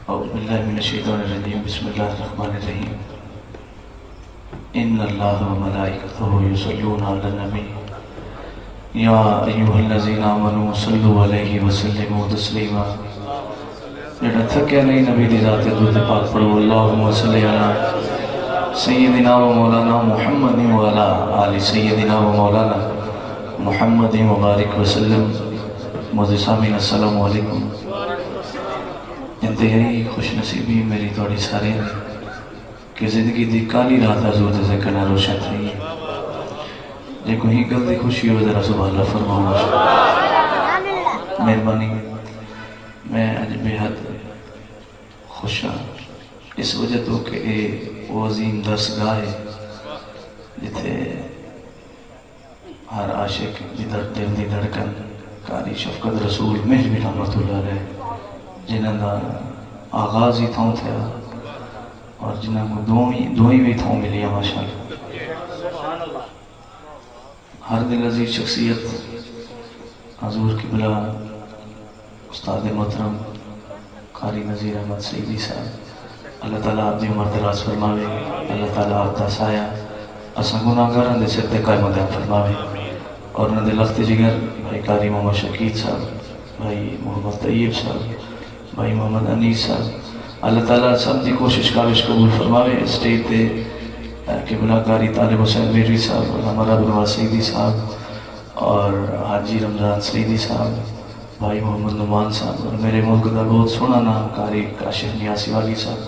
اعوذ باللہ من الشیطان الرجیم بسم اللہ الرحمن الرحیم ان اللہ و ملائکتہ یصلون علی النبی یا ایھا الذین آمنوا صلوا علیہ وسلموا تسلیما. جڑا تھکیا نہیں نبی دی ذات درود پاک پڑھو. اللہم صلی علی سیدنا و مولانا محمد و علی آل سیدنا و مولانا محمد مبارک وسلم. معزز سامعین السلام علیکم. انتہائی خوش نصیبی میری تھوڑی سارے ہیں کہ زندگی دی کالی رات حضور دے ذکر نہ روشن تھی. جے کوئی گل دی خوشی ہو ذرا سبحان اللہ فرماؤں. مہربانی. میں اج بے حد خوش ہاں اس وجہ تو کہ وہ عظیم درسگاہ ہے جتھے ہر عاشق دی دل دی دھڑکن قاری شفقت رسول مہر رحمت اللہ علیہ جنہاں دا آغاز ہی تھوں تھیا اور جنہاں کو دوئی بھی تھوں ملی ہے ماشاءاللہ. ہر دل عزیز شخصیت حضور کی بلا استاد محترم قاری نذیر احمد سیدی صاحب. اللہ تعالیٰ آپ دی عمر دراز فرماوے. اللہ تعالیٰ آپ دا سایہ اساں گناہگاراں دے سر تے قائم دائم فرماوے. اور انہاں دے لخت جگر بھائی قاری محمد شکیل صاحب، بھائی محمد طیب صاحب، بھائی محمد انیس صاحب، اللہ تعالیٰ سب دی کوشش کاوش قبول فرماوے. اسٹیج تے قبلہ کاری طالب حسین میری صاحب، ہمارا بنواز سیدی صاحب اور حاجی رمضان سیدی صاحب، بھائی محمد نعمان صاحب، اور میرے ملک کا بہت سونا نام قاری کاشف نیاسی والی صاحب.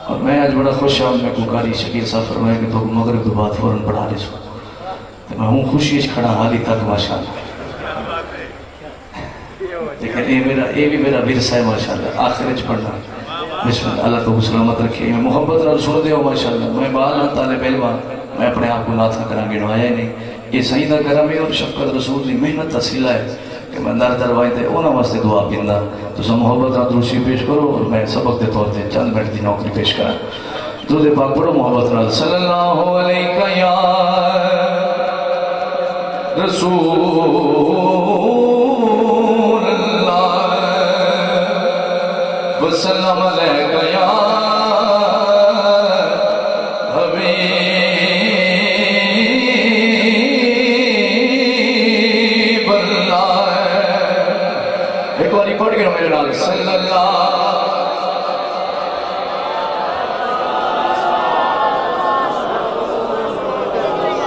اور میں آج بڑا خوش ہوں میں کو قاری شکیل صاحب فرمایا کہ تو مغرب کے بعد فوراً پڑھا لے سو. میں ہوں خوشی کھڑا حالی تک ماشاءاللہ. لیکن یہ بھی میرا ورثہ ہے ماشاءاللہ آخر اچ پڑھنا. بسم اللہ. اللہ تو سلامت رکھے. میں محبت نال سن دے ہو ماشاءاللہ. میں بال طالب علم میں اپنے آپ کو ناتھا کراں گنوایا ہی نہیں. یہ صحیح دا کرم ہے اور شفقت رسول دی محنت دا صلہ ہے کہ میں در در وائے تے انہاں واسطے دعا پیندا. تساں محبت نال دروشی پیش کرو اور میں سبق دے طور تے چند منٹ دی نوکری پیش کراں. درود پاک پڑھو محبت نال. صلی اللہ علیہ یا رسول وسلم علیکہ یا حبیب اللہ. ایک باری پڑھ گئے میرے نال. صلی اللہ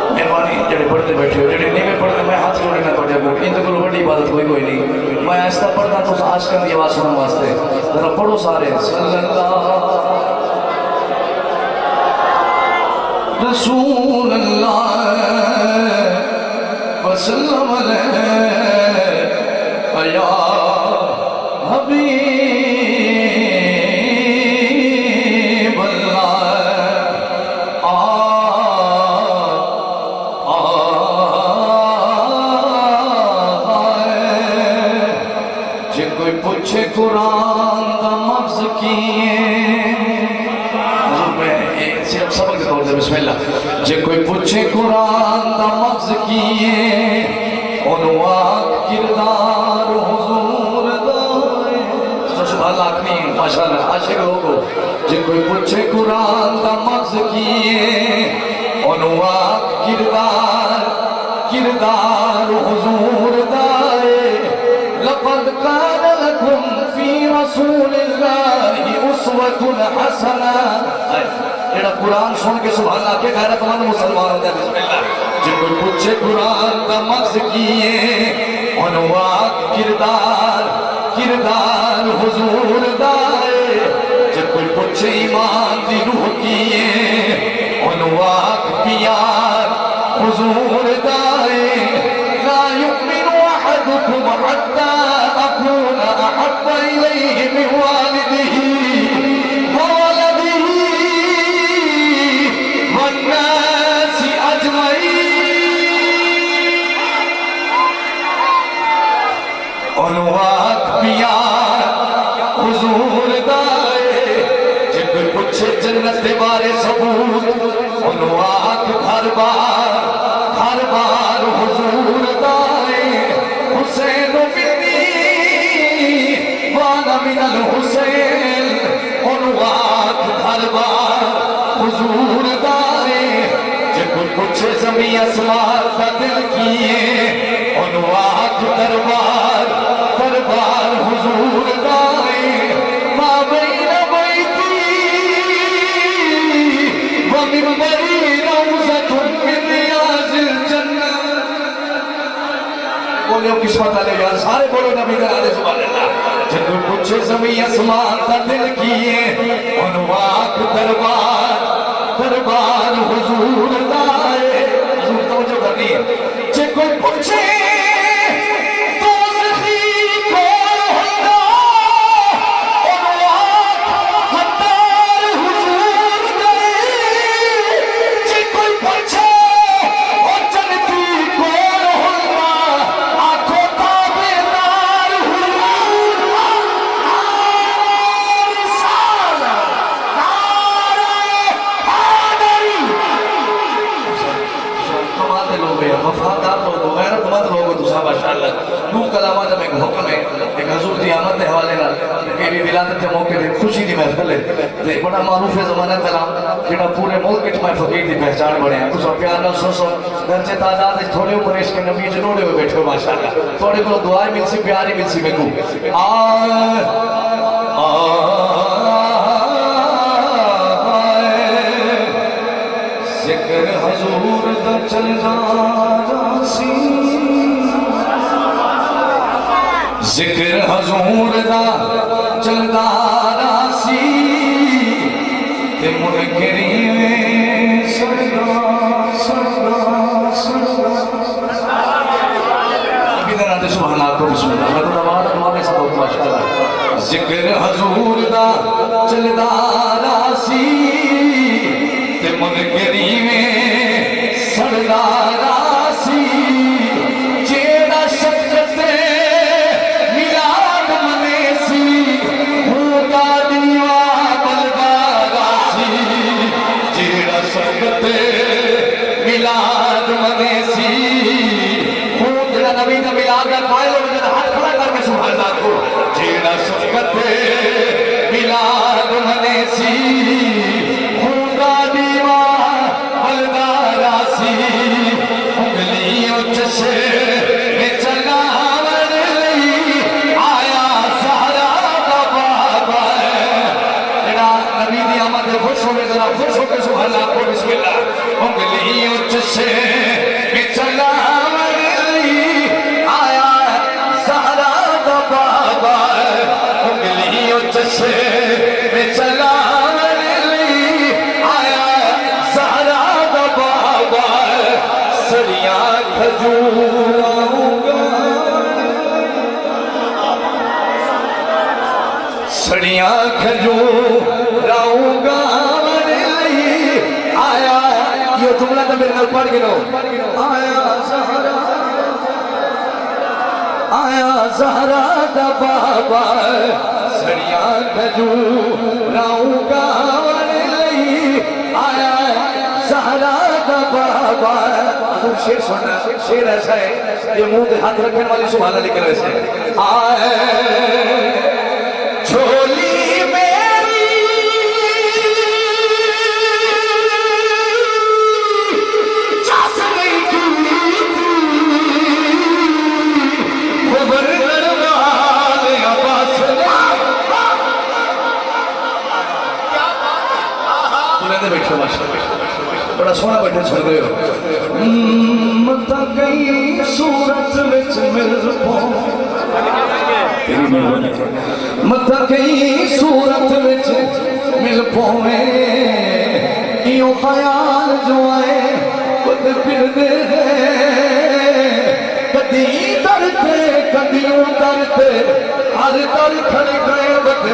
مہربانی. جڑے پڑھتے بیٹھے ہو جڑے نہیں میں پڑھتے میں ہاتھ جوڑے نہ پڑھتے ہیں. ان کو بڑی عبادت کوئی نہیں. میں ایسا پڑھتا تو عاشقاں دی آواز سننے واسطے ذرا پڑھو سارے. صلی اللہ رسول اللہ وسلم علیہ یا حبیب اللہ. جے کوئی پوچھے قرآن دا مفظ کیے سبق دے طور دے بسم اللہ. جے کوئی پوچھے قرآن دا مفظ کیے عنوان کردار حضور دائے. سبحان اللہ اکنی ماشاءاللہ عاشق لوگو. جے کوئی پوچھے قرآن دا مفظ کیے عنوان کردار حضور دائے. لقد كان لكم في رسول الله اسوة حسنة. جڑا قرآن سن کے سبحان اللہ کے غیرت مند مسلمان ہوتا ہے. بسم اللہ. جے کوئی پوچھے قرآن کا مفظ کیے عنوان کردار حضور دائے. جے کوئی پوچھے ایمان دی روح کیے عنوان پیار حضور دائے. لا يؤمن أحدكم حتى أكون أحب إليه من والده وولده والناس أجمعين. عنوان پیار حضور دائے. جب کچھ جنت بارے ثبوت عنوان ہر بار حضور دائے. حسین منی وانا من الحسین دربار حضور دارے جے کوئی پوچھے زمین اسمان کا دل کیے انوات دربار دربار حضور دارے ما بین بیتی ومنبری روضۃ من ریاض الجنہ بولیو قسمت والے یار سارے بولو نبی کا نام سبحان اللہ جب کچھ زمین اسمان کا دل کیے انواق دربار دربار حضور دائے حضور توجہ کرنی ہے جب کوئی پوچھے دوزخی کون ہوگا انواق حتار حضور دائے جب کوئی پوچھے اور جنتی کون ہوگا آنکھوں تابدار حضور وفادار لوگ غیرت مند لوگ دوسرا ماشاءاللہ نو کلامات میں ایک حکم ہے ایک حضور دی آمد دے حوالے نال کہ بھی ولادت کے موقع دے خوشی دی محفل ہے تے بڑا معروف ہے زمانہ کلام جڑا پورے ملک وچ میں فقیر دی پہچان بنے ہیں تساں پیار نال سو گرچہ تعداد وچ تھوڑے اوپر اس کے نبی جنوڑے ہوئے بیٹھے ہو ماشاءاللہ تھوڑے کو دعائیں مل سی پیاری مل سی میں کو ذکر حضور دا چلدا راسی ذکر حضور دا چلدا راسی تے منکری میں سردا سردا سردا ابھی در آتے سبحان اللہ کو بسم اللہ میں تو نماز میں سب ہوتا ماشاءاللہ ذکر حضور دا چلدا راسی منکری میں سرداراسی جیڑا شکت ملاد منیسی ہوگا دیوا بلداراسی جیڑا شکت ملاد منیسی جیڑا نبی دا ملاد دا قائل ہو جیڑا ہاتھ کھڑا کر کے سبحان اللہ کو جیڑا شکت ملاد منیسی سڑیاں کھجوراؤں گا آیا یہ جملہ تو میرے نال پڑھ گئے آیا زہرا دا بابا سڑیاں کھجوراؤں گا آیا زہرا دا بابا شیر سننا شیر ایسا ہے یہ منہ پہ ہاتھ رکھنے والی سبحان اللہ لکھ ویسے آئے جھولی میری چاس گئی تھی خبر دربار عباس نے بیٹھو ماشاءاللہ بڑا سونا بیٹھے چھوڑ گئے ہو متا گئی صورت وچ مل پاؤں متا گئی صورت وچ مل پاؤں ایوں خیال جو آئے خود پھر دے کدی در تے کدیوں در تے ہر در کھڑے گئے وقت